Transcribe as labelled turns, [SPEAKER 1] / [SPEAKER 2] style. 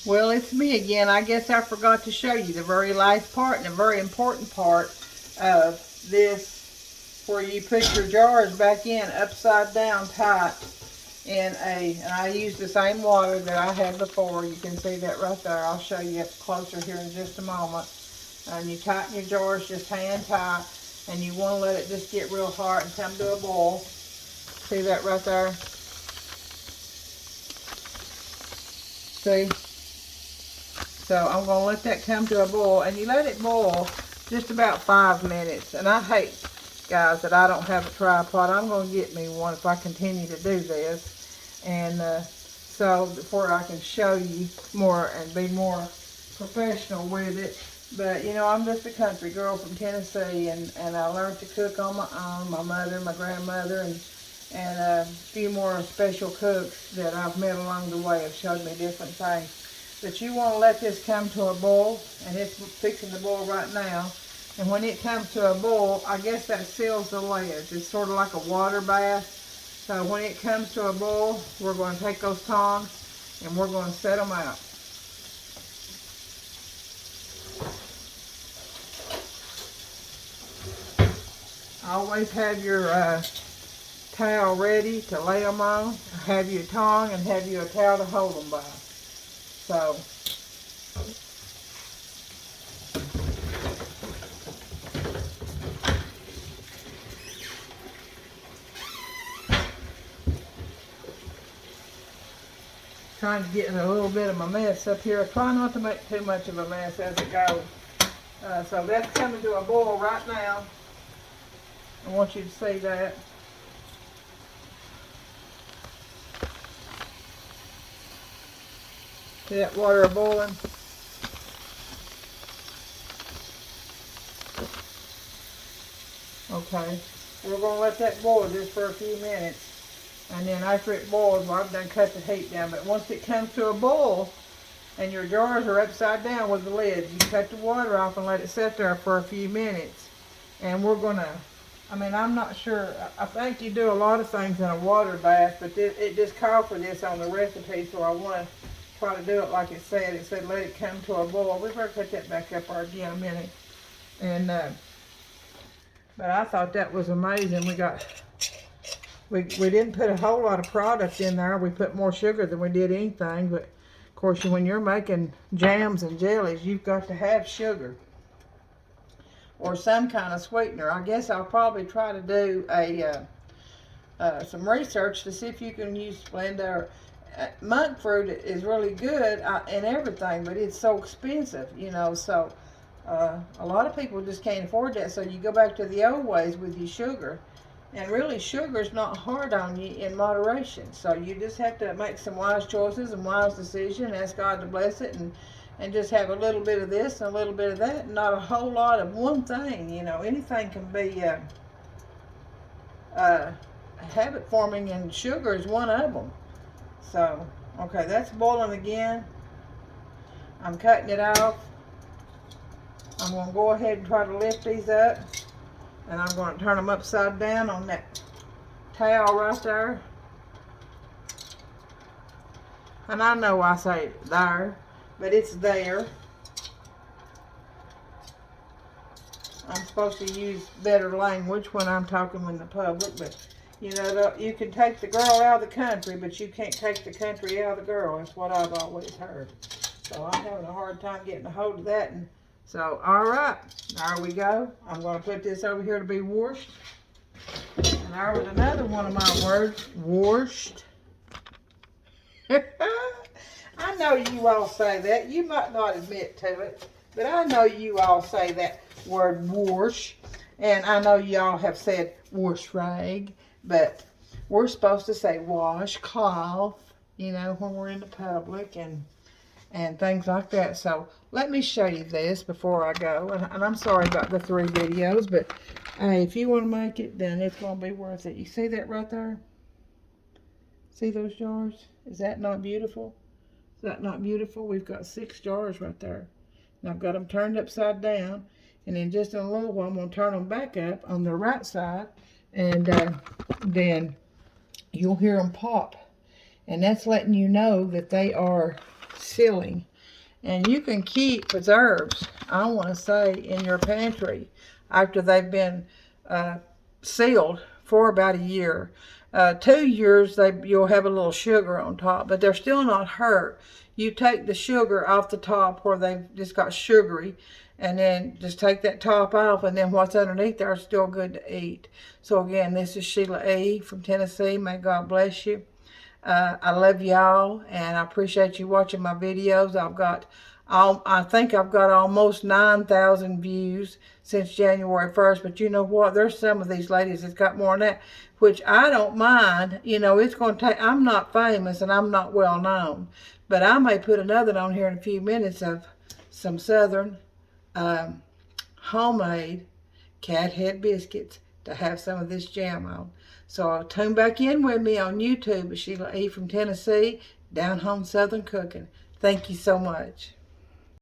[SPEAKER 1] Well, it's me again. I guess I forgot to show you the very last part and a very important part of this, where you put your jars back in upside down tight in and I use the same water that I had before. You can see that right there. I'll show you up closer here in just a moment. And you tighten your jars just hand tight, and you want to let it just get real hard and come to a boil. See that right there? See? So I'm going to let that come to a boil, and you let it boil just about 5 minutes. And I hate, guys, that I don't have a tripod. I'm going to get me one if I continue to do this. And so before I can show you more and be more professional with it. But, you know, I'm just a country girl from Tennessee, and I learned to cook on my own. My mother, my grandmother, and a few more special cooks that I've met along the way have showed me different things. But you want to let this come to a boil, and it's fixing to boil right now. And when it comes to a boil, I guess that seals the lids. It's sort of like a water bath. So when it comes to a boil, we're going to take those tongs and we're going to set them out. Always have your towel ready to lay them on. Have your tongue and have you a towel to hold them by. So, trying to get a little bit of a mess up here. Try not to make too much of a mess as it goes. So that's coming to a boil right now. I want you to see that. See that water boiling? Okay. We're going to let that boil just for a few minutes. And then after it boils, well, I've done cut the heat down. But once it comes to a boil, and your jars are upside down with the lids, you cut the water off and let it sit there for a few minutes. And we're going to, I mean, I'm not sure. I think you do a lot of things in a water bath, but it just called for this on the recipe, so I want to try to do it like it said. It said let it come to a boil. We better cut that back up again a minute. And but I thought that was amazing. We didn't put a whole lot of product in there. We put more sugar than we did anything. But of course, when you're making jams and jellies, you've got to have sugar or some kind of sweetener. I guess I'll probably try to do some research to see if you can use Splenda. Monk fruit is really good and everything, but it's so expensive, you know. So a lot of people just can't afford that. So you go back to the old ways with your sugar. And really, sugar is not hard on you in moderation. So you just have to make some wise choices and wise decisions. Ask God to bless it, and just have a little bit of this and a little bit of that, and not a whole lot of one thing. You know, anything can be habit forming, and sugar is one of them. So, okay, that's boiling again. I'm cutting it off. I'm going to go ahead and try to lift these up. And I'm going to turn them upside down on that towel right there. And I know I say there, but it's there. I'm supposed to use better language when I'm talking in the public, but you know, you can take the girl out of the country, but you can't take the country out of the girl. That's what I've always heard. So I'm having a hard time getting a hold of that. And so, all right, there we go. I'm going to put this over here to be washed. And there was another one of my words, washed. I know you all say that. You might not admit to it, but I know you all say that word wash. And I know y'all have said wash rag, but we're supposed to say washcloth, you know, when we're in the public and things like that. So let me show you this before I go. And I'm sorry about the 3 videos, but hey, if you want to make it, then it's going to be worth it. You see that right there? See those jars? Is that not beautiful? Is that not beautiful? We've got 6 jars right there. And I've got them turned upside down. And then just in a little while, I'm going to turn them back up on the right side. And then you'll hear them pop. And that's letting you know that they are sealing. And you can keep preserves, I want to say, in your pantry after they've been sealed for about a year. 2 years, you'll have a little sugar on top, but they're still not hurt. You take the sugar off the top where they've just got sugary, and then just take that top off, and then what's underneath there is still good to eat. So again, this is Sheila E. from Tennessee. May God bless you. I love y'all, and I appreciate you watching my videos. I think I've got almost 9,000 views since January 1st, but you know what? There's some of these ladies that's got more than that, which I don't mind. You know, it's going to take, I'm not famous and I'm not well known, but I may put another on here in a few minutes of some Southern homemade cat head biscuits to have some of this jam on. So tune back in with me on YouTube. Sheila E. from Tennessee, Down Home Southern Cooking. Thank you so much.